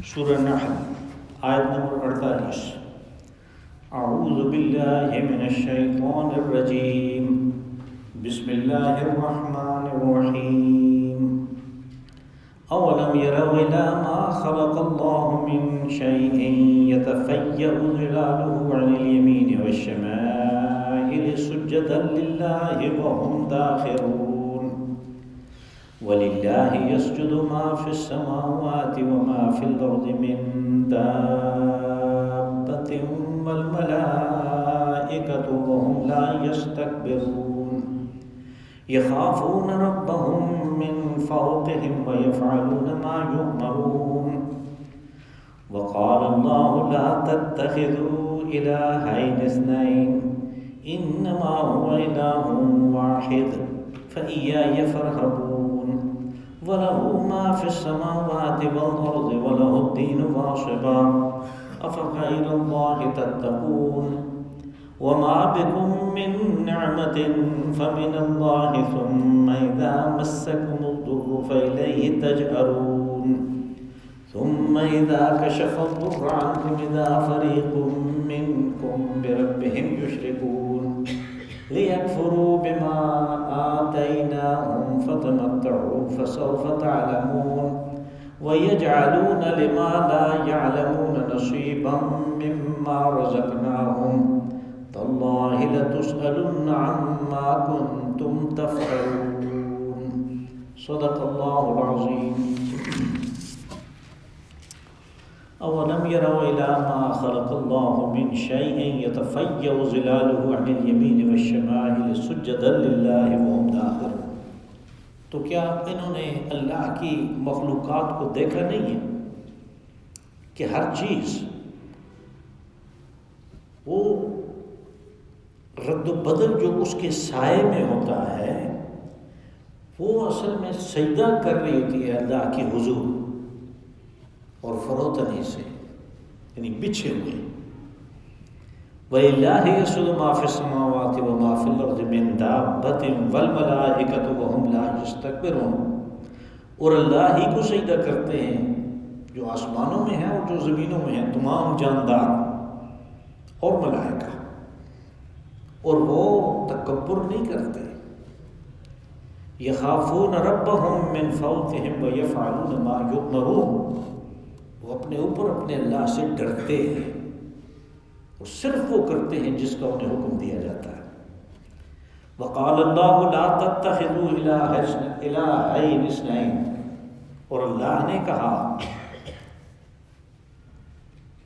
سورہ نحل آیت نمبر 48۔ اعوذ باللہ من الشیطان الرجیم، بسم اللہ الرحمن الرحیم۔ اولم يروا الى ما خلق الله من شيء يتفيأ ظلاله عن اليمين والشمائل سجدا لله وهم داخرون۔ وَلِلَّهِ يَسْجُدُ مَا فِي السَّمَاوَاتِ وَمَا فِي الْأَرْضِ مِن دَابَّةٍ وَالْمَلَائِكَةُ وَهُمْ لَا يَسْتَكْبِرُونَ يَخَافُونَ رَبَّهُم مِّن فَوْقِهِمْ وَيَفْعَلُونَ مَا يُؤْمَرُونَ۔ وَقَالَ اللَّهُ لَا تَتَّخِذُوا إِلَٰهَيْنِ اثْنَيْنِ إِنَّمَا هُوَ إِلَٰهٌ وَاحِدٌ فَإِيَّايَ فَارْهَبُونِ۔ وَلَهُ مَا فِي السَّمَاوَاتِ وَالْأَرْضِ وَلَهُ الدِّينُ وَاصِبًا أَفَغَيْرَ اللَّهِ تَتَّقُونَ۔ وَمَا بِكُم مِّن نِّعْمَةٍ فَمِنَ اللَّهِ ثُمَّ إِذَا مَسَّكُمُ الضُّرُّ فَإِلَيْهِ تَجْأَرُونَ ثُمَّ إِذَا كَشَفَ الضُّرَّ عَنكُمْ إِذَا فَرِيقٌ مِّنكُم بِرَبِّهِمْ يُشْرِكُونَ لِيَكْفُرُوا بِمَا آتَيْنَاهُمْ فَتَمَتَّعُوا فَسَوْفَ تَعْلَمُونَ وَيَجْعَلُونَ لِمَا لَا يَعْلَمُونَ نَصِيبًا مِّمَّا رَزَقْنَاهُمْ تَاللَّهِ لَتُسْأَلُنَّ عَمَّا كُنتُمْ تَفْعَلُونَ۔ صدق اللہ العظیم۔ اولم يروا الى ما خلق الله من شيء يتفيأ ظلاله عن اليمين والشمائل سجدا لله وهم داخرون۔ تو کیا انہوں نے اللہ کی مخلوقات کو دیکھا نہیں ہے کہ ہر چیز وہ رد و بدل جو اس کے سائے میں ہوتا ہے وہ اصل میں سجدہ کر رہی ہوتی ہے اللہ کے حضور اور فروتنی سے، یعنی بچھے ہوئے۔ وَلِلَّهِ يَسْجُدُ مَا فِي السَّمَاوَاتِ وَمَا فِي الْأَرْضِ مِن دَابَّةٍ وَالْمَلَائِكَةُ وَهُمْ لَا يَسْتَكْبِرُونَ۔ اور اللہ ہی کو سجدہ کرتے ہیں جو آسمانوں میں ہیں اور جو زمینوں میں ہیں، تمام جاندار اور ملائکہ، اور وہ تکبر نہیں کرتے۔ يَخَافُونَ رَبَّهُم مِّن فَوْقِهِمْ وَيَفْعَلُونَ مَا يُؤْمَرُونَ۔ وہ اپنے اوپر اپنے اللہ سے ڈرتے ہیں اور صرف وہ کرتے ہیں جس کا انہیں حکم دیا جاتا ہے۔ وَقَالَ اللَّهُ لَا تَتَّخِذُوا إِلَٰهَيْنِ اثْنَيْنِ۔ اور اللہ نے کہا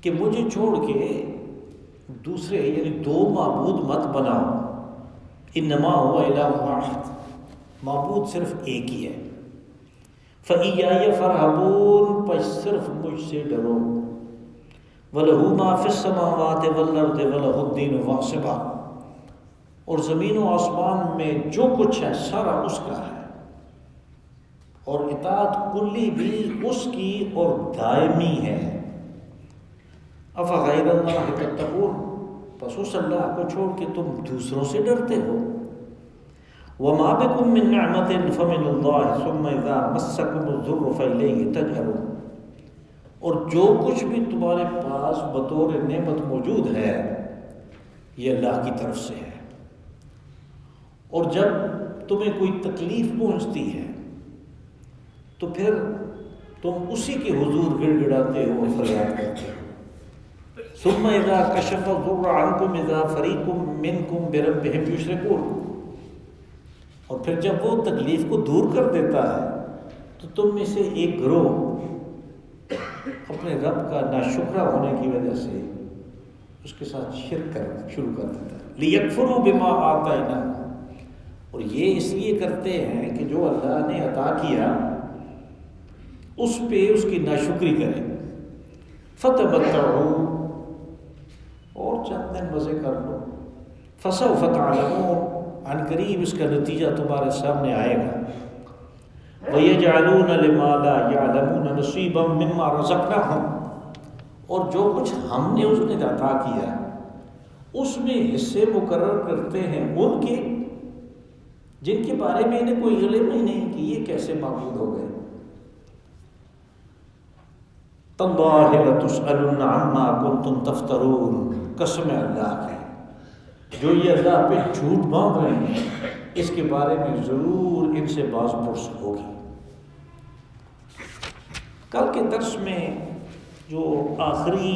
کہ مجھے چھوڑ کے دوسرے یعنی دو معبود مت بناؤ۔ انما هو الہ واحد، معبود صرف ایک ہی ہے۔ فَإِيَّايَ فَارْهَبُونَ، پس صرف مجھ سے ڈرو۔ وَلَهُ مَا فِي السَّمَاوَاتِ وَالْأَرْضِ وَلَهُ الدِّينُ وَاصِبًا۔ اور زمین و آسمان میں جو کچھ ہے سارا اس کا ہے، اور اطاعت کلی بھی اس کی اور دائمی ہے۔ أَفَغَيْرَ اللَّهِ تَتَّقُونَ، پس اس اللہ کو چھوڑ کے تم دوسروں سے ڈرتے ہو۔ وَمَا بِكُم مِّن نِّعْمَةٍ فَمِنَ اللَّهِ ثُمَّ إِذَا مَسَّكُمُ الضُّرُّ فَإِلَيْهِ تَجْأَرُونَ۔ اور جو کچھ بھی تمہارے پاس بطور نعمت موجود ہے یہ اللہ کی طرف سے ہے، اور جب تمہیں کوئی تکلیف پہنچتی ہے تو پھر تم اسی کے حضور گڑ گڑاتے ہو اور فریاد کرتے ہو۔ ثُمَّ إِذَا كَشَفَ الضُّرَّ عَنكُمْ إِذَا فَرِيقٌ مِّنكُم بِرَبِّهِمْ يُشْرِكُونَ۔ اور پھر جب وہ تکلیف کو دور کر دیتا ہے تو تم میں سے ایک گروہ اپنے رب کا ناشکرہ ہونے کی وجہ سے اس کے ساتھ شرک شروع کر دیتا ہے۔ لِيَكْفُرُوا بِمَا آتَيْنَاهُمْ، اور یہ اس لیے کرتے ہیں کہ جو اللہ نے عطا کیا اس پہ اس کی ناشکری کریں۔ فَتَمَتَّعُوا، اور چند دن مزے کر لو۔ فَسَوْفَ تَعْلَمُونَ، عن قریب اس کا نتیجہ تمہارے سامنے آئے گا۔ وَيَجْعَلُونَ لِمَا لَا يَعْلَمُونَ نَصِيبًا مِّمَّا رَزَقْنَاهُمْ، اور جو کچھ ہم نے اس نے عطا کیا اس میں حصے مقرر کرتے ہیں ان کے جن کے بارے میں انہیں کوئی علم ہی نہیں کہ یہ کیسے معبود ہو گئے۔ تاللہ لتسألن عما کنتم تفترون، قسم اللہ کی جو یہ اللہ پہ جھوٹ باندھ رہے ہیں اس کے بارے میں ضرور ان سے باز پرس ہوگی۔ کل کے درس میں جو آخری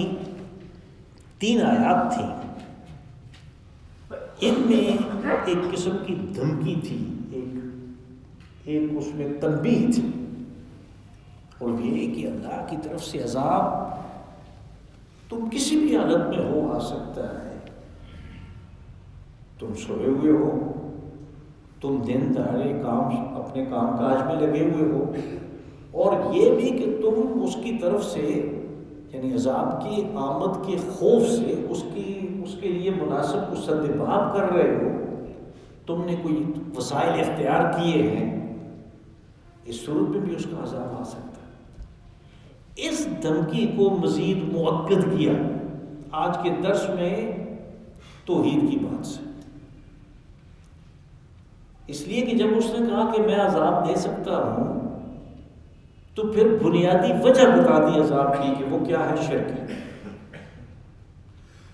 3 آیات تھیں ان میں ایک قسم کی دھمکی تھی، ایک اس میں تنبیہ تھی، اور یہ کہ اللہ کی طرف سے عذاب تم کسی بھی حالت میں ہو آ سکتا ہے، تم سوئے ہوئے ہو، تم دن دہاڑے اپنے کام کاج میں لگے ہوئے ہو، اور یہ بھی کہ تم اس کی طرف سے یعنی عذاب کی آمد کے خوف سے اس کے لیے مناسب کچھ سدباب کر رہے ہو، تم نے کوئی وسائل اختیار کیے ہیں، اس صورت میں بھی اس کا عذاب آ سکتا ہے۔ اس دھمکی کو مزید مؤکد کیا آج کے درس میں توحید کی بات سے، اس لیے کہ جب اس نے کہا کہ میں عذاب دے سکتا ہوں تو پھر بنیادی وجہ بتا دی عذاب کی کہ وہ کیا ہے، شرک ہے،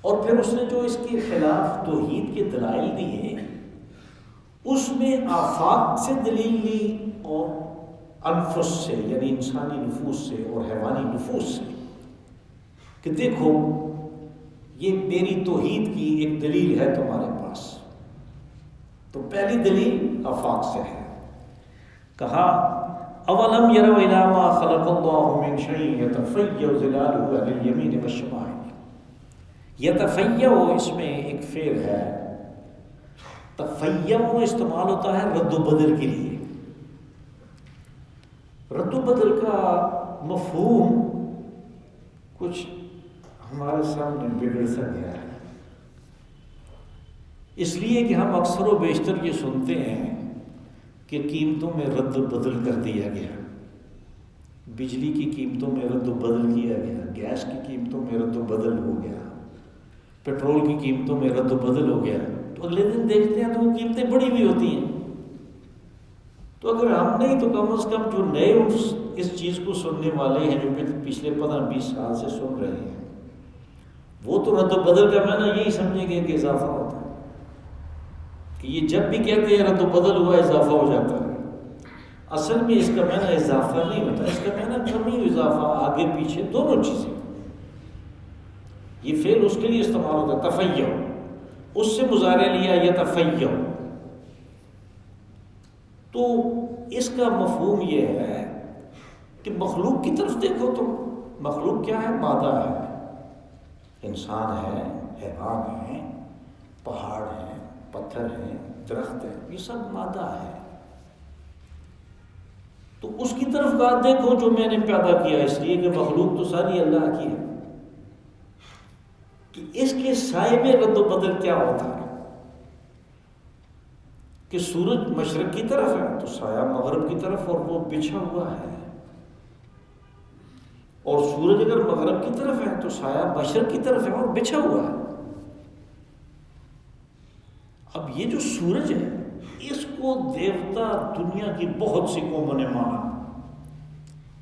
اور پھر اس نے جو اس کے خلاف توحید کے دلائل دیے اس میں آفاق سے دلیل لی اور انفس سے یعنی انسانی نفوس سے اور حیوانی نفوس سے، کہ دیکھو یہ میری توحید کی ایک دلیل ہے تمہارے پاس۔ تو پہلی دلیل آفاق سے ہے، کہا اولم یروا الی ما خلق اللہ من شیء یتفیأ ظلالہ علی الیمین والشمائل۔ یتفیأ اس میں ایک فعل ہے، تفیأ استعمال ہوتا ہے رد و بدل کے لیے۔ رد و بدل کا مفہوم کچھ ہمارے سامنے بگڑ سا گیا ہے، اس لیے کہ ہم اکثر و بیشتر یہ سنتے ہیں کہ قیمتوں میں رد و بدل کر دیا گیا، بجلی کی قیمتوں میں رد و بدل کیا گیا، گیس کی قیمتوں میں رد و بدل ہو گیا، پیٹرول کی قیمتوں میں رد و بدل ہو گیا، تو اگلے دن دیکھتے ہیں تو وہ قیمتیں بڑی ہوئی ہوتی ہیں۔ تو اگر ہم نہیں تو کم از کم جو نئے اس چیز کو سننے والے ہیں جو پچھلے 15-20 سال سے سن رہے ہیں وہ تو رد و بدل کا معنی یہی سمجھیں گے کہ اضافہ ہوتا ہے، کہ یہ جب بھی کہتے ہیں رد و بدل ہوا اضافہ ہو جاتا ہے، اصل میں اس کا معنی اضافہ نہیں ہوتا، اس کا معنی کمی و اضافہ، آگے پیچھے دونوں چیزیں۔ یہ فعل اس کے لیے استعمال ہوتا ہے تفیع، اس سے مضارع لیا یتفیع، تو اس کا مفہوم یہ ہے کہ مخلوق کی طرف دیکھو، تو مخلوق کیا ہے؟ مادہ ہے، انسان ہے، حیوان ہے، پہاڑ ہیں، پتھر ہیں، درخت ہیں، یہ سب مادہ ہے۔ تو اس کی طرف بات دیکھو جو میں نے پیدا کیا، اس لیے کہ مخلوق تو ساری اللہ کی ہے، کہ اس کے سائے میں رد و بدل کیا ہوتا ہے، کہ سورج مشرق کی طرف ہے تو سایہ مغرب کی طرف، اور وہ بچھا ہوا ہے، اور سورج اگر مغرب کی طرف ہے تو سایہ مشرق کی طرف ہے اور بچھا ہوا ہے۔ اب یہ جو سورج ہے اس کو دیوتا دنیا کی بہت سی قوموں نے مانا،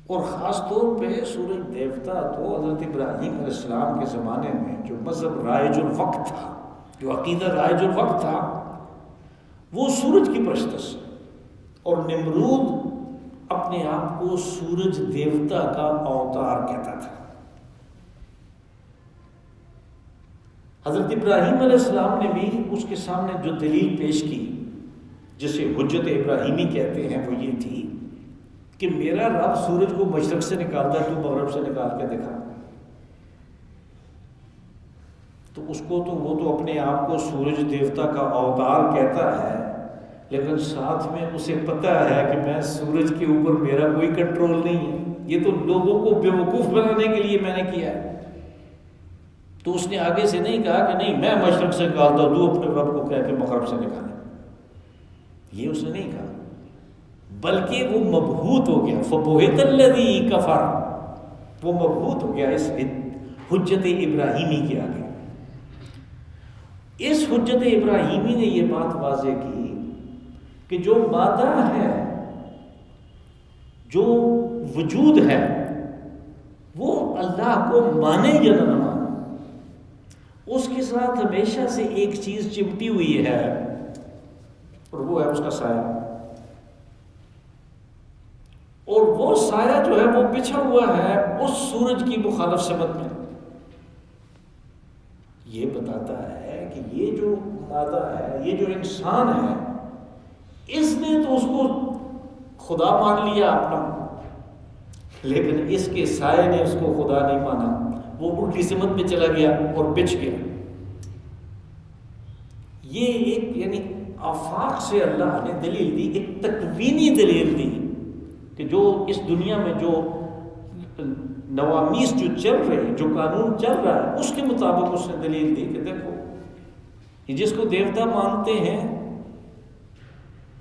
اور خاص طور پہ سورج دیوتا تو حضرت ابراہیم علیہ السلام کے زمانے میں جو مذہب رائج الوقت تھا، جو عقیدہ رائج الوقت تھا، وہ سورج کی پرستش، اور نمرود اپنے آپ کو سورج دیوتا کا اوتار کہتا تھا۔ حضرت ابراہیم علیہ السلام نے بھی اس کے سامنے جو دلیل پیش کی جسے حجت ابراہیمی کہتے ہیں وہ یہ تھی کہ میرا رب سورج کو مشرق سے نکالتا ہے، تو مغرب سے نکال کے دکھا۔ تو اس کو تو وہ تو اپنے آپ کو سورج دیوتا کا اوتار کہتا ہے، لیکن ساتھ میں اسے پتہ ہے کہ میں سورج کے اوپر میرا کوئی کنٹرول نہیں ہے، یہ تو لوگوں کو بیوقوف بنانے کے لیے میں نے کیا ہے۔ تو اس نے آگے سے نہیں کہا کہ نہیں میں مشرق سے نکالتا ہوں، تو اپنے رب کو کہہ کے مغرب سے نکالے، یہ اس نے نہیں کہا، بلکہ وہ مبہوت ہو گیا، فَبُہِتَ الَّذِي كَفَرَ، وہ مبہوت ہو گیا اس حجت ابراہیمی کے آگے۔ اس حجت ابراہیمی نے یہ بات واضح کی کہ جو مادہ ہے، جو وجود ہے، وہ اللہ کو مانے یا نہ مانے، اس کے ساتھ ہمیشہ سے ایک چیز چمٹی ہوئی ہے، اور وہ ہے اس کا سایہ، اور وہ سایہ جو ہے وہ بچھا ہوا ہے اس سورج کی مخالف سمت میں۔ یہ بتاتا ہے کہ یہ جو مادہ ہے، یہ جو انسان ہے، اس نے تو اس کو خدا مان لیا اپنا، لیکن اس کے سائے نے اس کو خدا نہیں مانا، وہ الٹی سمت میں چلا گیا اور بچھ گیا۔ یہ ایک یعنی آفاق سے اللہ نے دلیل دی، ایک تکوینی دلیل دی کہ جو اس دنیا میں جو نوامیس جو چل رہے، جو قانون چل رہا ہے، اس کے مطابق اس نے دلیل دی کہ دیکھو یہ جس کو دیوتا مانتے ہیں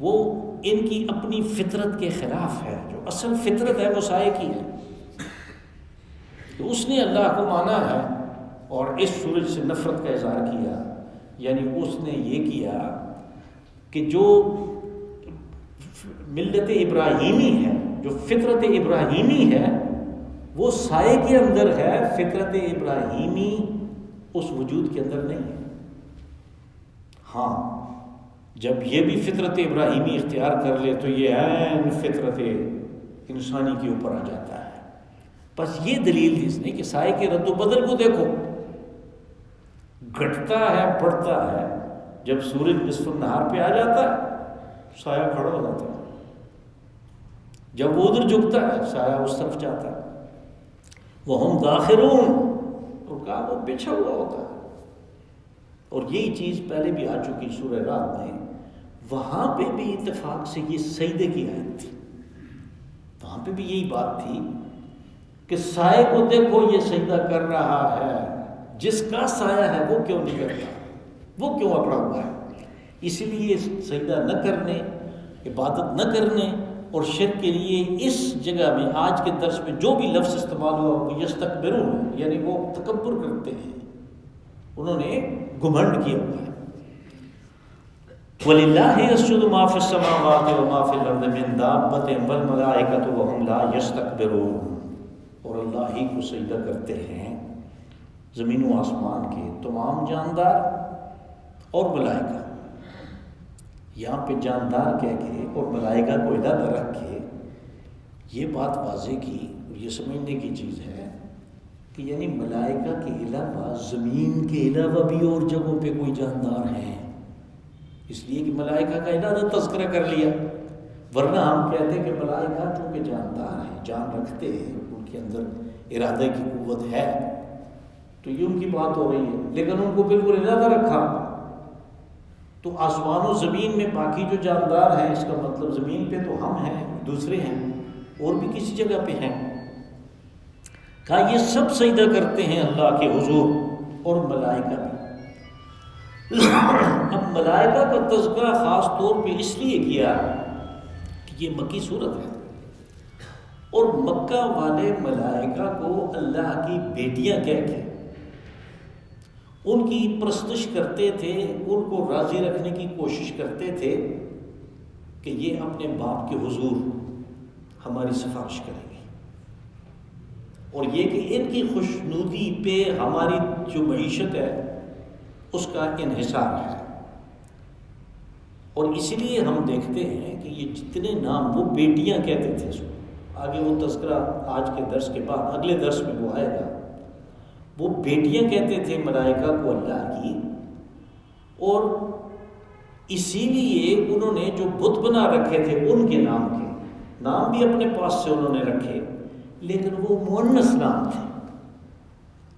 وہ ان کی اپنی فطرت کے خلاف ہے، جو اصل فطرت ہے وہ سائے کی ہے۔ تو اس نے اللہ کو مانا ہے اور اس سورج سے نفرت کا اظہار کیا، یعنی اس نے یہ کیا کہ جو ملت ابراہیمی ہے، جو فطرت ابراہیمی ہے، وہ سائے کے اندر ہے، فطرت ابراہیمی اس وجود کے اندر نہیں ہے۔ ہاں جب یہ بھی فطرت ابراہیمی اختیار کر لے تو یہ عین فطرت انسانی کے اوپر آ جاتا ہے۔ بس یہ دلیل اس نے کہ سائے کے رد و بدل کو دیکھو، گھٹتا ہے بڑھتا ہے، جب سورج نصف النہار پہ آ جاتا ہے سایہ کھڑا ہو جاتا ہے، جب وہ ادھر جھکتا ہے سایہ اس طرف جاتا ہے۔ وَهُمْ دَاخِرُونَ، اور کہا وہ بچھا ہوا ہوتا ہے۔ اور یہی چیز پہلے بھی آ چکی سورہ رات میں، وہاں پہ بھی اتفاق سے یہ سجدے کی آیت تھی، وہاں پہ بھی یہی بات تھی کہ سائے کو دیکھو یہ سجدہ کر رہا ہے، جس کا سایہ ہے وہ کیوں نہیں کرتا، وہ کیوں اکڑا ہوا ہے۔ اسی لیے سجدہ نہ کرنے، عبادت نہ کرنے اور شرک کے لیے اس جگہ میں آج کے درس میں جو بھی لفظ استعمال ہوا وہ یستکبرون، یعنی وہ تکبر کرتے ہیں، انہوں نے گھمنڈ کیا ہوا ہے۔ وَلِلَّهِ يَسْجُدُ مَا فِي السَّمَاوَاتِ وَمَا فِي الْأَرْضِ مِن دَابَّةٍ وَالْمَلَائِكَةُ وَهُمْ لَا يَسْتَكْبِرُونَ، اور اللہ ہی کو سجدہ کرتے ہیں زمین و آسمان کے تمام جاندار اور ملائکہ۔ یہاں پہ جاندار کہہ کے اور ملائکہ کو علیحدہ رکھ کے یہ بات واضح کی، اور یہ سمجھنے کی چیز ہے کہ یعنی ملائکہ کے علاوہ زمین کے علاوہ بھی اور جگہوں پہ کوئی جاندار ہیں، اس لیے کہ ملائکہ کا علیحدہ تذکرہ کر لیا، ورنہ ہم کہتے ہیں کہ ملائکہ چونکہ جاندار ہیں، جان رکھتے ہیں، ان کے اندر ارادے کی قوت ہے، تو یہ ان کی بات ہو رہی ہے، لیکن ان کو بالکل علیحدہ رکھا۔ تو آسمان و زمین میں باقی جو جاندار ہیں، اس کا مطلب زمین پہ تو ہم ہیں، دوسرے ہیں، اور بھی کسی جگہ پہ ہیں، کہا یہ سب سجدہ کرتے ہیں اللہ کے حضور، اور ملائکہ بھی۔ اب ملائکہ کا تذکرہ خاص طور پہ اس لیے کیا کہ یہ مکی صورت ہے، اور مکہ والے ملائکہ کو اللہ کی بیٹیاں کہہ کے ان کی پرستش کرتے تھے، ان کو راضی رکھنے کی کوشش کرتے تھے کہ یہ اپنے باپ کے حضور ہماری سفارش کریں گے، اور یہ کہ ان کی خوشنودی پہ ہماری جو معیشت ہے اس کا انحصار ہے۔ اور اسی لیے ہم دیکھتے ہیں کہ یہ جتنے نام وہ بیٹیاں کہتے تھے، آگے وہ تذکرہ آج کے درس کے بعد اگلے درس میں وہ آئے گا، وہ بیٹیاں کہتے تھے ملائکہ کو اللہ کی، اور اسی لیے انہوں نے جو بت بنا رکھے تھے ان کے نام بھی اپنے پاس سے انہوں نے رکھے، لیکن وہ مؤنث نام تھے۔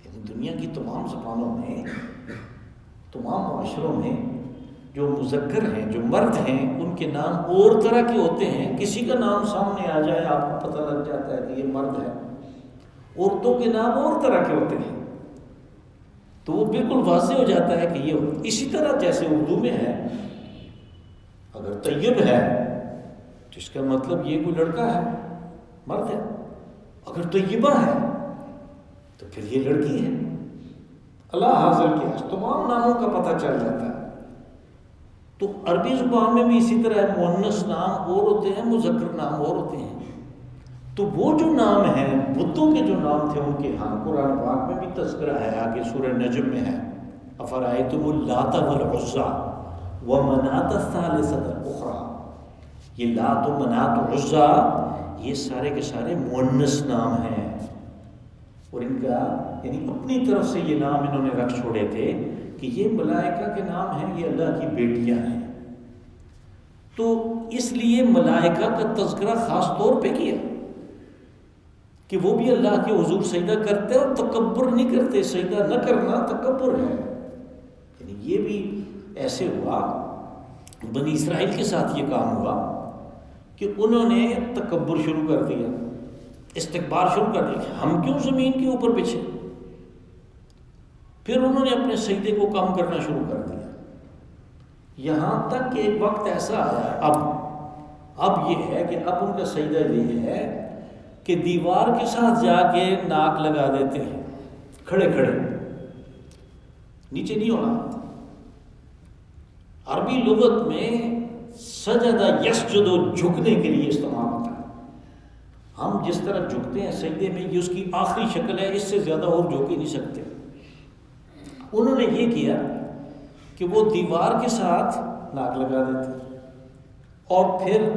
یعنی دنیا کی تمام زبانوں میں، تمام معاشروں میں جو مذکر ہیں، جو مرد ہیں، ان کے نام اور طرح کے ہوتے ہیں۔ کسی کا نام سامنے آ جائے آپ کو پتہ لگ جاتا ہے کہ یہ مرد ہے، عورتوں کے نام اور طرح کے ہوتے ہیں، تو وہ بالکل واضح ہو جاتا ہے کہ یہ اسی طرح جیسے اردو میں ہے، اگر طیب ہے تو اس کا مطلب یہ کوئی لڑکا ہے، مرد ہے، اگر طیبہ ہے تو پھر یہ لڑکی ہے۔ اللہ حاضر کیا، تمام ناموں کا پتہ چل جاتا ہے۔ تو عربی زبان میں بھی اسی طرح مؤنث نام اور ہوتے ہیں، مذکر نام اور ہوتے ہیں۔ تو وہ جو نام ہیں بتوں کے جو نام تھے ان کے ہاں قرآن پاک میں بھی تذکرہ ہے، آگے سورہ نجم میں ہے، افرأیتم اللات والعزیٰ ومناۃ الثالثۃ الاخری، یہ لات و منات و عزیٰ یہ سارے کے سارے مؤنث نام ہیں، اور ان کا یعنی اپنی طرف سے یہ نام انہوں نے رکھ چھوڑے تھے کہ یہ ملائکہ کے نام ہیں، یہ اللہ کی بیٹیاں ہیں۔ تو اس لیے ملائکہ کا تذکرہ خاص طور پہ کیا کہ وہ بھی اللہ کے حضور سجدہ کرتے اور تکبر نہیں کرتے، سجدہ نہ کرنا تکبر ہے، یعنی یہ بھی ایسے ہوا، بنی اسرائیل کے ساتھ یہ کام ہوا کہ انہوں نے تکبر شروع کر دیا، استکبار شروع کر دیا، ہم کیوں زمین کے اوپر بچھے، پھر انہوں نے اپنے سجدے کو کم کرنا شروع کر دیا، یہاں تک کہ ایک وقت ایسا آیا اب یہ ہے کہ اب ان کا سجدہ یہ ہے کہ دیوار کے ساتھ جا کے ناک لگا دیتے ہیں، کھڑے کھڑے، نیچے نہیں ہونا۔ عربی لغت میں سجدہ یسجد جھکنے کے لیے استعمال ہوتا ہے، ہم جس طرح جھکتے ہیں سجدے میں یہ اس کی آخری شکل ہے، اس سے زیادہ اور جھک ہی نہیں سکتے۔ انہوں نے یہ کیا کہ وہ دیوار کے ساتھ ناک لگا دیتے، اور پھر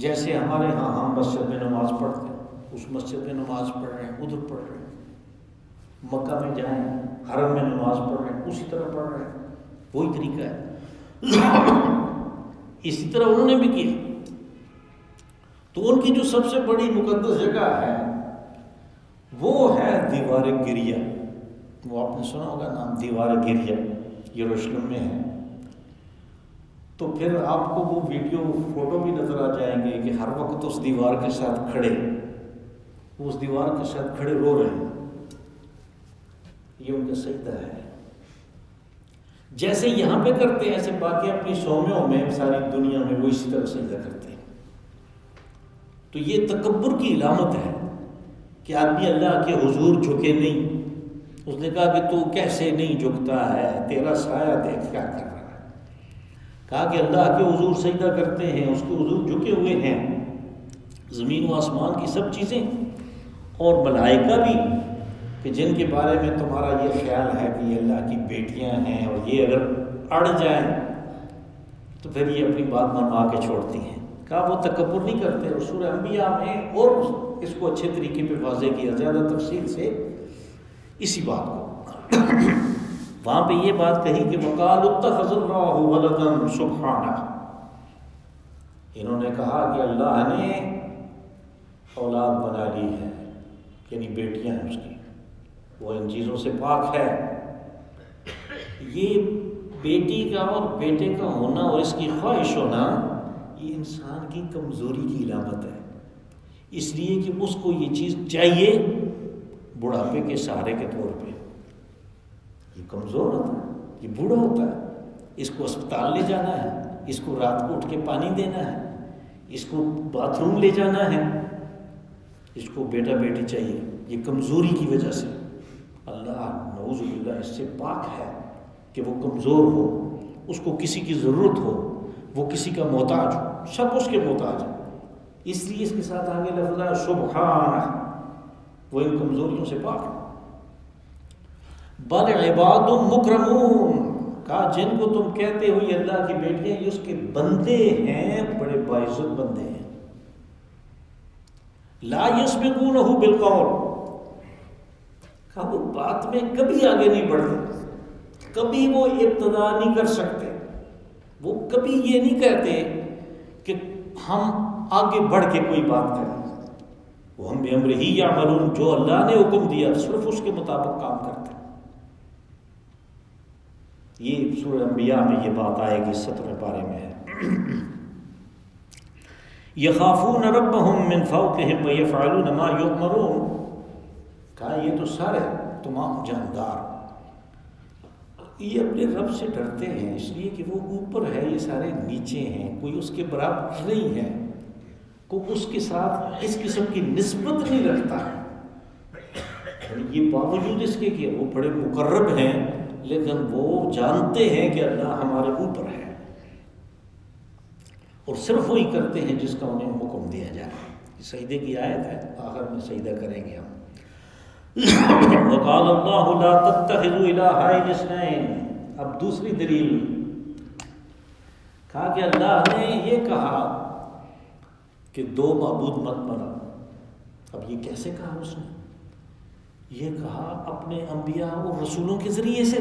جیسے ہمارے ہاں ہم مسجد میں نماز پڑھتے ہیں، اس مسجد میں نماز پڑھ رہے ہیں، ادھر پڑھ رہے ہیں، مکہ میں جائیں حرم میں نماز پڑھ رہے ہیں، اسی طرح پڑھ رہے ہیں، وہی طریقہ ہے۔ اسی طرح انہوں نے بھی کیا۔ تو ان کی جو سب سے بڑی مقدس جگہ ہے وہ ہے دیوار گریہ، وہ آپ نے سنا ہوگا نام دیوار گریہ، یروشلم میں ہے۔ تو پھر آپ کو وہ ویڈیو فوٹو بھی نظر آ جائیں گے کہ ہر وقت اس دیوار کے ساتھ کھڑے، اس دیوار کے ساتھ کھڑے رو رہے ہیں، یہ ان کا سجدہ ہے۔ جیسے یہاں پہ کرتے ہیں ایسے باقی اپنی سومیوں میں ساری دنیا میں وہ اسی طرح سجدہ کرتے ہیں۔ تو یہ تکبر کی علامت ہے کہ آدمی اللہ کے حضور جھکے نہیں۔ اس نے کہا کہ تو کیسے نہیں جھکتا ہے، تیرا سایہ دیکھ کیا کر رہا ہے۔ کہا کہ اللہ کے حضور سجدہ کرتے ہیں، اس کے حضور جھکے ہوئے ہیں، زمین و آسمان کی سب چیزیں اور ملائکہ بھی، کہ جن کے بارے میں تمہارا یہ خیال ہے کہ یہ اللہ کی بیٹیاں ہیں، اور یہ اگر اڑ جائیں تو پھر یہ اپنی بات منوا کے چھوڑتی ہیں۔ کہا وہ تکبر نہیں کرتے، اور سورہ انبیاء میں اور اس کو اچھے طریقے پہ واضح کیا زیادہ تفصیل سے اسی بات کو۔ وہاں پہ یہ بات کہی کہ وَقَالُوا اتَّخَذَ اللَّهُ وَلَدًا سُبْحَانَهُ، انہوں نے کہا کہ اللہ نے اولاد بنا لی ہے، یعنی بیٹیاں ہیں اس کی، وہ ان چیزوں سے پاک ہے۔ یہ بیٹی کا اور بیٹے کا ہونا اور اس کی خواہش ہونا یہ انسان کی کمزوری کی علامت ہے، اس لیے کہ اس کو یہ چیز چاہیے بڑھاپے کے سہارے کے طور پہ۔ یہ کمزور ہوتا ہے، یہ بوڑھا ہوتا ہے، اس کو اسپتال لے جانا ہے، اس کو رات کو اٹھ کے پانی دینا ہے، اس کو باتھ روم لے جانا ہے، اس کو بیٹا بیٹی چاہیے، یہ کمزوری کی وجہ سے۔ اللہ نعوذ باللہ اس سے پاک ہے کہ وہ کمزور ہو، اس کو کسی کی ضرورت ہو، وہ کسی کا محتاج ہو، سب اس کے محتاج ہیں۔ اس لیے اس کے ساتھ آگے لفظ ہے سبحانہ، وہ ان کمزوریوں سے پاک ہے۔ بل عباد مکرمون، کہا جن کو تم کہتے ہو یہ اللہ کی بیٹیاں، یہ اس کے بندے ہیں، بڑے باعزت بندے ہیں۔ لا یسبقونہ بالقول، کہا وہ بات میں کبھی آگے نہیں بڑھتے، کبھی وہ ابتدا نہیں کر سکتے، وہ کبھی یہ نہیں کہتے کہ ہم آگے بڑھ کے کوئی بات کریں۔ وہ ہم بِأَمْرِهِ يَعْمَلُونَ، جو اللہ نے حکم دیا صرف اس کے مطابق کام کرتے ہیں۔ یہ سورہ انبیاء میں یہ بات آئے گی، 17 پارے میں ہے۔ يَخَافُونَ رَبَّهُمْ مِنْ فَوْقِهِمْ وَيَفْعَلُونَ مَا يُؤْمَرُونَ، کہا یہ تو سارے تمام جاندار یہ اپنے رب سے ڈرتے ہیں، اس لیے کہ وہ اوپر ہے، یہ سارے نیچے ہیں، کوئی اس کے برابر نہیں ہے، کوئی اس کے ساتھ اس قسم کی نسبت نہیں رکھتا ہے۔ یہ باوجود اس کے کہ وہ بڑے مقرب ہیں، لیکن وہ جانتے ہیں کہ اللہ ہمارے اوپر ہے، اور صرف وہی کرتے ہیں جس کا انہیں حکم دیا جائے۔ سجدے کی آیت ہے، آخر میں سجدہ کریں گے ہم۔ وقال اللہ لا تتخذوا الہین اثنین، اب دوسری دلیل کہا کہ اللہ نے یہ کہا کہ دو معبود مت بناؤ۔ اب یہ کیسے کہا اس نے؟ یہ کہا اپنے انبیاء اور رسولوں کے ذریعے سے،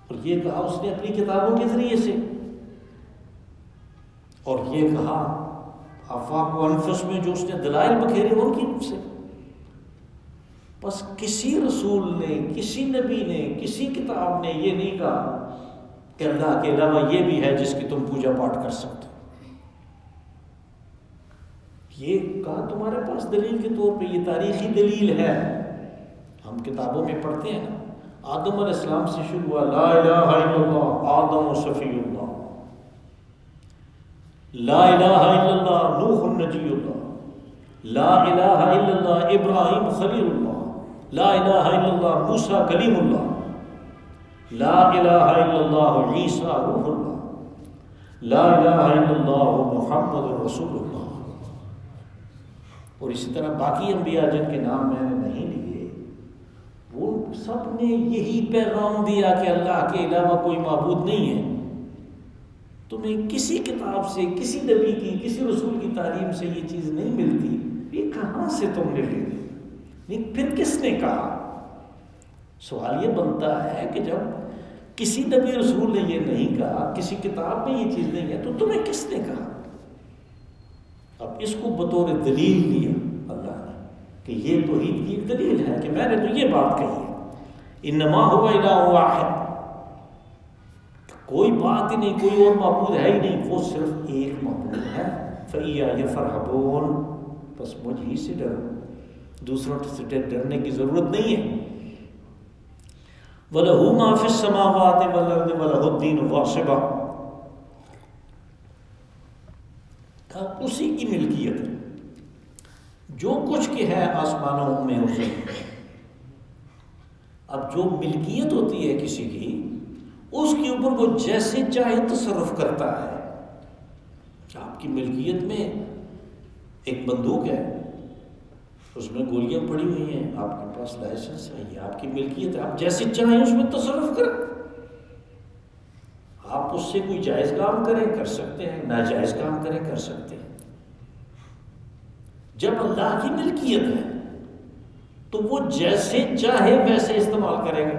اور یہ کہا اس نے اپنی کتابوں کے ذریعے سے، اور یہ کہا آفاق و انفس میں جو اس نے دلائل بکھیرے ان کی سے۔ بس کسی رسول نے، کسی نبی نے، کسی کتاب نے یہ نہیں کہا کہ اللہ کے علاوہ یہ بھی ہے جس کی تم پوجا پاٹ کر سکتے ہو۔ یہ کہا تمہارے پاس دلیل کے طور پہ، یہ تاریخی دلیل ہے، ہم کتابوں میں پڑھتے ہیں نا، آدم علیہ السلام سے شروع ہوا، لا الہ الا اللہ آدم و صفی اللہ، لا الہ الا اللہ نوح النجی اللہ، لا الہ الا اللہ ابراہیم خلیل اللہ، لا الہ الا اللہ موسیٰ کلیم اللہ، لا الہ الا اللہ عیسیٰ روح اللہ، لا الہ الا اللہ محمد رسول اللہ۔ اور اسی طرح باقی انبیاء جن کے نام میں نے نہیں لیے، وہ سب نے یہی پیغام دیا کہ اللہ کے علاوہ کوئی معبود نہیں ہے۔ تمہیں کسی کتاب سے، کسی نبی کی، کسی رسول کی تعلیم سے یہ چیز نہیں ملتی، یہ کہاں سے تم نے لے لی؟ نہیں، پھر کس نے کہا؟ سوال یہ بنتا ہے کہ جب کسی نبی رسول نے یہ نہیں کہا، کسی کتاب میں یہ چیز نہیں ہے، تو تمہیں کس نے کہا؟ اب اس کو بطور دلیل لیا اللہ نے کہ یہ توحید کی ایک دلیل ہے کہ میں نے تو یہ بات کہی ہے، انما هو الہ واحد، کوئی بات ہی نہیں، کوئی اور معبود ہے ہی نہیں، وہ صرف ایک معبود ہے، فَإِيَّايَ فَارْهَبُونِ، بس مجھ ہی سے ڈرو، دوسروں سے ڈرنے کی ضرورت نہیں ہے۔ وَلَهُ مَا فِي السَّمَاوَاتِ وَالْأَرْضِ وَلَهُ الدِّينُ وَاصِبًا، اسی کی ملکیت ہے جو کچھ کہ ہے آسمانوں میں اور زمین میں۔ اب جو ملکیت ہوتی ہے کسی کی، اس کے اوپر وہ جیسے چاہے تصرف کرتا ہے۔ آپ کی ملکیت میں ایک بندوق ہے، اس میں گولیاں پڑی ہوئی ہیں، آپ کے پاس لائسنس ہے، یہ آپ کی ملکیت ہے، آپ جیسے چاہیں اس میں تصرف کریں۔ آپ اس سے کوئی جائز کام کریں کر سکتے ہیں، ناجائز کام کریں کر سکتے ہیں۔ جب اللہ کی ملکیت ہے تو وہ جیسے چاہے ویسے استعمال کرے گا۔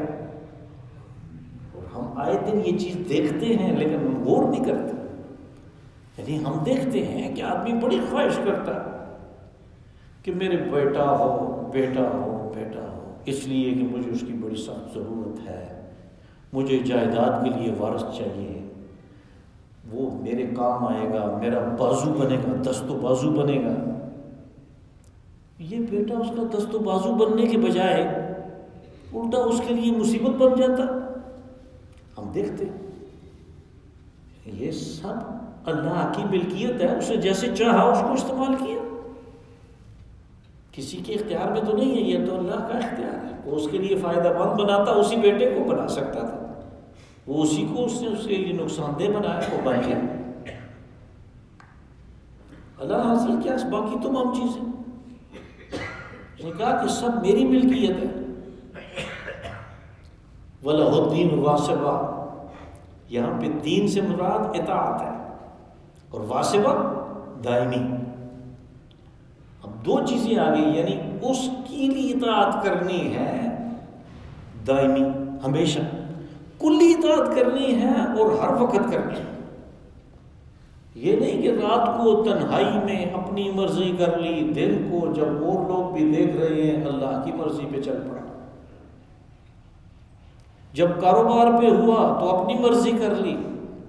اور ہم آئے دن یہ چیز دیکھتے ہیں لیکن ہم غور نہیں کرتے۔ یعنی ہم دیکھتے ہیں کہ آدمی بڑی خواہش کرتا ہے کہ میرے بیٹا ہو بیٹا ہو بیٹا ہو، اس لیے کہ مجھے اس کی بڑی سخت ضرورت ہے، مجھے جائیداد کے لیے وارث چاہیے، وہ میرے کام آئے گا، میرا بازو بنے گا، دست و بازو بنے گا۔ یہ بیٹا اس کا دست و بازو بننے کے بجائے الٹا اس کے لیے مصیبت بن جاتا۔ ہم دیکھتے یہ سب اللہ کی ملکیت ہے، اسے جیسے چاہا اس کو استعمال کیا، کسی کے اختیار میں تو نہیں ہے، یہ تو اللہ کا اختیار ہے۔ وہ اس کے لیے فائدہ مند بناتا، اسی بیٹے کو بنا سکتا تھا، وہ اسی کو اس نے اس کے لیے نقصان دہ بنایا، وہ بن گیا۔ اللہ حاصل کیا باقی تمام چیزیں، اس نے کہا کہ سب میری ملکیت ہے۔ وَلَهُ الدِّينُ وَاصِبًا، یہاں پہ دین سے مراد اطاعت ہے، اور واسبہ دائمی۔ اب دو چیزیں آ گئی، یعنی اس کی لیے اطاعت کرنی ہے دائمی، ہمیشہ کلی اطاعت کرنی ہے اور ہر وقت کرنی ہے۔ یہ نہیں کہ رات کو تنہائی میں اپنی مرضی کر لی، دن کو جب اور لوگ بھی دیکھ رہے ہیں اللہ کی مرضی پہ چل پڑا، جب کاروبار پہ ہوا تو اپنی مرضی کر لی،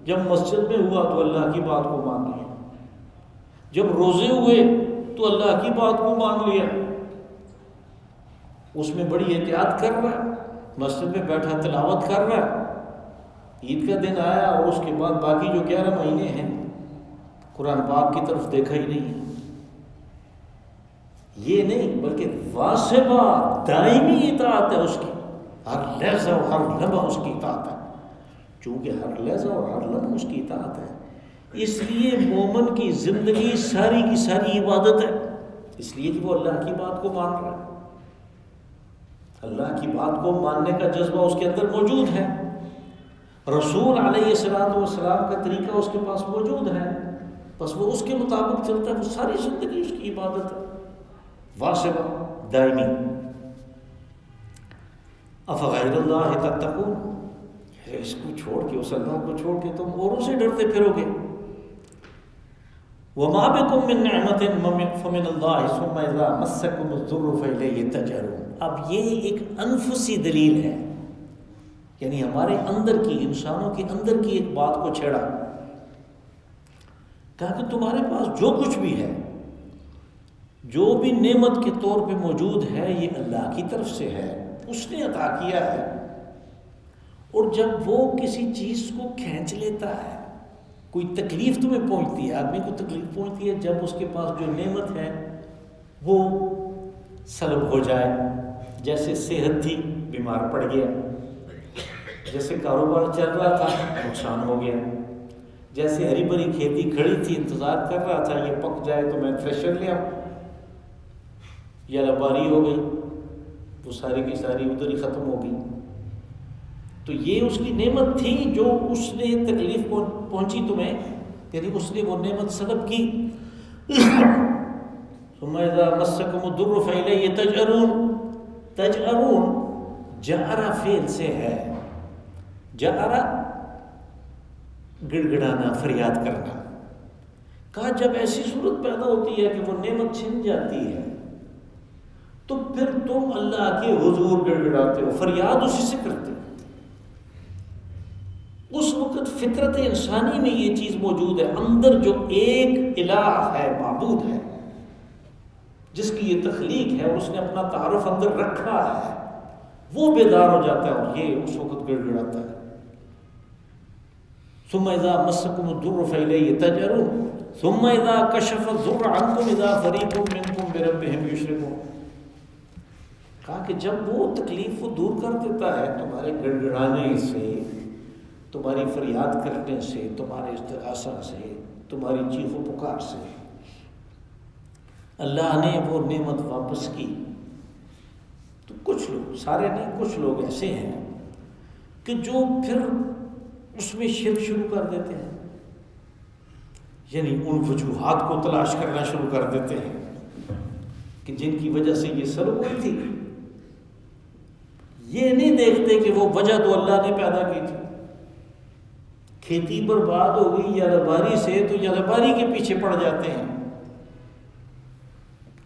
جب مسجد میں ہوا تو اللہ کی بات کو مان لیا، جب روزے ہوئے تو اللہ کی بات کو مان لیا۔ اس میں بڑی احتیاط کر رہا ہے، مسجد میں بیٹھا تلاوت کر رہا ہے، عید کا دن آیا اور اس کے بعد باقی جو 11 مہینے ہیں قرآن پاک کی طرف دیکھا ہی نہیں۔ یہ نہیں، بلکہ واصبہ دائمی اطاعت ہے اس کی، ہر لحظہ اور ہر لمحہ اس کی اطاعت ہے۔ چونکہ ہر لحظہ اور ہر لمحہ اس کی اطاعت ہے، اس لیے مومن کی زندگی ساری کی ساری عبادت ہے، اس لیے کہ وہ اللہ کی بات کو مان رہا ہے، اللہ کی بات کو ماننے کا جذبہ اس کے اندر موجود ہے، رسول علیہ السلام کا طریقہ اس کے پاس موجود ہے، بس وہ اس کے مطابق چلتا ہے، وہ ساری زندگی اس کی عبادت ہے واصبہ دائمی۔ افغیر اللہ تتقون، اس کو چھوڑ کے، اس اللہ کو چھوڑ کے تم اوروں سے ڈرتے پھرو گے۔ وما بکم من نعمت فمن اللہ ثم اذا مسکم الضر فالیہ تجأرون۔ اب یہ ایک انفسی دلیل ہے، یعنی ہمارے اندر کی، انسانوں کے اندر کی ایک بات کو چھیڑا، کہا کہ تمہارے پاس جو کچھ بھی ہے، جو بھی نعمت کے طور پہ موجود ہے، یہ اللہ کی طرف سے ہے، اس نے عطا کیا ہے۔ اور جب وہ کسی چیز کو کھینچ لیتا ہے، کوئی تکلیف تمہیں پہنچتی ہے، آدمی کو تکلیف پہنچتی ہے جب اس کے پاس جو نعمت ہے وہ سلب ہو جائے، جیسے صحت تھی، بیمار پڑ گیا، جیسے کاروبار چل رہا تھا، نقصان ہو گیا، جیسے ہری بھری کھیتی کھڑی تھی، انتظار کر رہا تھا یہ پک جائے تو میں تھریشر لے آؤں، یا لباری ہو گئی، وہ ساری کی ساری ادھر ہی ختم ہو گئی۔ تو یہ اس کی نعمت تھی جو اس نے تکلیف پہنچی تمہیں، یعنی اس نے وہ نعمت سلب کی۔ ثم اذا مسکم الضر فالیہ تجأرون، تجأرون جأر فعل سے ہے، جأر گڑ گڑانا، فریاد کرنا۔ کہا جب ایسی صورت پیدا ہوتی ہے کہ وہ نعمت چھن جاتی ہے تو پھر تم اللہ کے حضور گڑ گڑاتے ہو، فریاد اسی سے کرتے ہو۔ اس وقت فطرت انسانی میں یہ چیز موجود ہے، اندر جو ایک الہ ہے، معبود ہے، جس کی یہ تخلیق ہے اور اس نے اپنا تعارف اندر رکھا ہے، وہ بیدار ہو جاتا ہے اور یہ اس وقت گڑ گڑاتا ہے۔ ثم اذا مسکم الضر فالیہ تجأرون ثم اذا کشف الضر عنکم اذا فریق منکم بربہم یشرکون۔ کہا کہ جب وہ تکلیف کو دور کر دیتا ہے تمہارے گڑ گڑانے سے، تمہاری فریاد کرنے سے، تمہارے استغاثہ سے، تمہاری چیخ و پکار سے، اللہ نے وہ نعمت واپس کی، تو کچھ لوگ، سارے نہیں، کچھ لوگ ایسے ہیں کہ جو پھر اس میں شرک شروع کر دیتے ہیں، یعنی ان وجوہات کو تلاش کرنا شروع کر دیتے ہیں کہ جن کی وجہ سے یہ سلب ہوئی تھی۔ یہ نہیں دیکھتے کہ وہ وجہ تو اللہ نے پیدا کی تھی، کھیتی برباد ہو گئی یلہباری سے تو یلہباری کے پیچھے پڑ جاتے ہیں،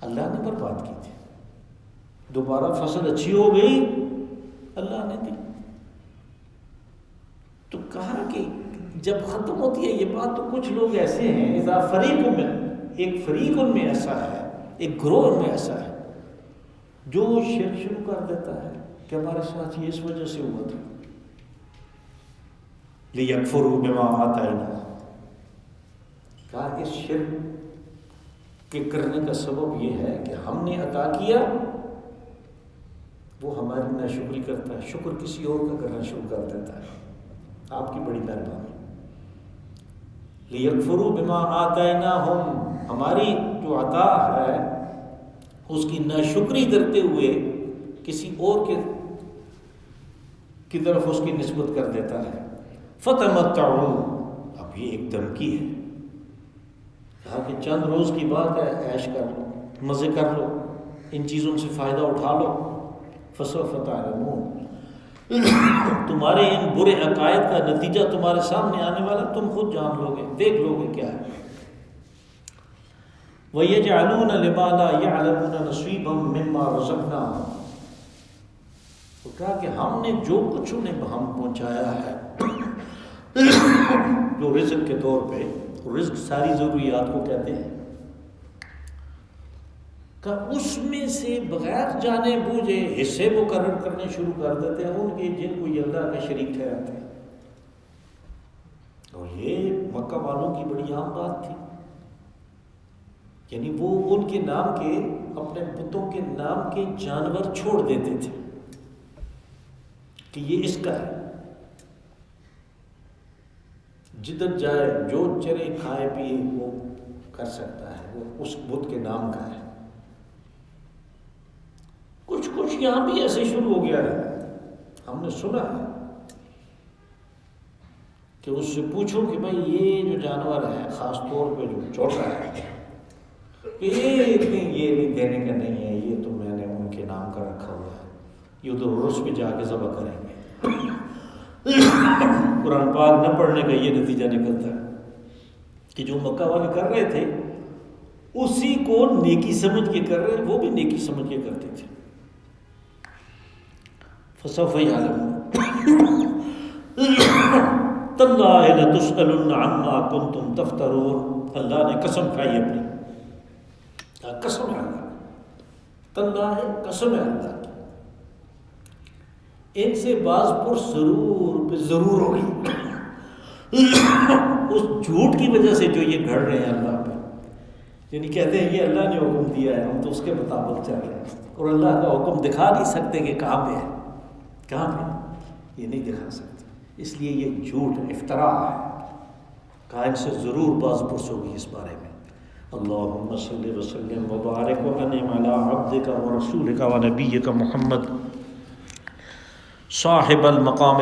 اللہ نے برباد کی تھی، دوبارہ فصل اچھی ہو گئی اللہ نے دی۔ تو کہا کہ جب ختم ہوتی ہے یہ بات تو کچھ لوگ ایسے ہیں، اذا فریق میں، ایک فریق ان میں ایسا ہے، ایک گروہ ان میں ایسا ہے جو شرک شروع کر دیتا ہے کہ ہمارے ساتھ یہ اس وجہ سے ہوا تھا، لِيَكْفُرُوا بِمَا آتَيْنَا۔ کہا اس شرک کے کرنے کا سبب یہ ہے کہ ہم نے عطا کیا، وہ ہماری ناشکری کرتا ہے، شکر کسی اور کا کرنا شروع کر دیتا ہے۔ آپ کی بڑی مہربانی، لِيَكْفُرُوا بِمَا آتَيْنَاهُمْ، ہماری جو عطا ہے اس کی ناشکری کرتے ہوئے کسی اور کی طرف اس کی نسبت کر دیتا ہے۔ فَتَمَتَّعُوا، اب یہ ایک دھمکی ہے، کہا کہ چند روز کی بات ہے، عیش کر لو، مزے کر لو، ان چیزوں سے فائدہ اٹھا لو، فَسَوْفَ تَعْلَمُونَ، تمہارے ان برے عقائد کا نتیجہ تمہارے سامنے آنے والا، تم خود جان لو گے، دیکھ لو گے کیا ہے۔ وَيَجْعَلُونَ لِمَا لَا يَعْلَمُونَ نَصِيبًا مِّمَّا رَزَقْنَاهُمْ، تو کہا کہ ہم نے جو کچھ انہیں ہم پہنچایا ہے جو رزق کے طور پہ، رزق ساری ضروریات کو کہتے ہیں، کہ اس میں سے بغیر جانے بوجھے حصے مقرر کرنے شروع کر دیتے ہیں ان کے جن کو یہ اللہ کا شریک ٹھہراتے ہیں۔ اور یہ مکہ والوں کی بڑی عام بات تھی، یعنی وہ ان کے نام کے، اپنے بتوں کے نام کے جانور چھوڑ دیتے تھے کہ یہ اس کا ہے، جدھر جائے جو چرے کھائے پیے وہ کر سکتا ہے، وہ اس بت کے نام کا ہے۔ کچھ یہاں بھی ایسے شروع ہو گیا ہے، ہم نے سنا ہے کہ اس سے پوچھو کہ بھائی یہ جو جانور ہے خاص طور پہ جو چوٹا ہے یہ نہیں دینے کا نہیں ہے، یہ تو میں نے ان کے نام کا رکھا ہوا ہے، یہ تو عرس پہ جا کے ذبح کریں گے۔ قرآن پاک نہ پڑھنے کا یہ نتیجہ نکلتا ہے کہ جو مکہ والے کر رہے تھے اسی کو نیکی سمجھ کے کر رہے، وہ بھی نیکی سمجھ کے کرتے تھے۔ فسوف یعلمون تاللہ لتسألن عما کنتم تفترون۔ اللہ نے قسم کھائی اپنی، قسم ہے اللہ، تاللہ ہے قسم ہے اللہ کی، ان سے بعض پر ضرور پہ ضرور ہوگی، اس جھوٹ کی وجہ سے جو یہ گھڑ رہے ہیں اللہ پہ، یعنی کہتے ہیں یہ اللہ نے حکم دیا ہے ہم تو اس کے مطابق چل رہے ہیں، اور اللہ کا حکم دکھا نہیں سکتے کہ کہاں پہ ہے، کہاں پہ، یہ نہیں دکھا سکتے، اس لیے یہ جھوٹ ہے، افتراء ہے، کہا ان سے ضرور باز پرس ہوگی اس بارے میں۔ اللہم صلی وسلم وبارک وانعم علی عبدک ورسولک ونبیک محمد صاحب المقام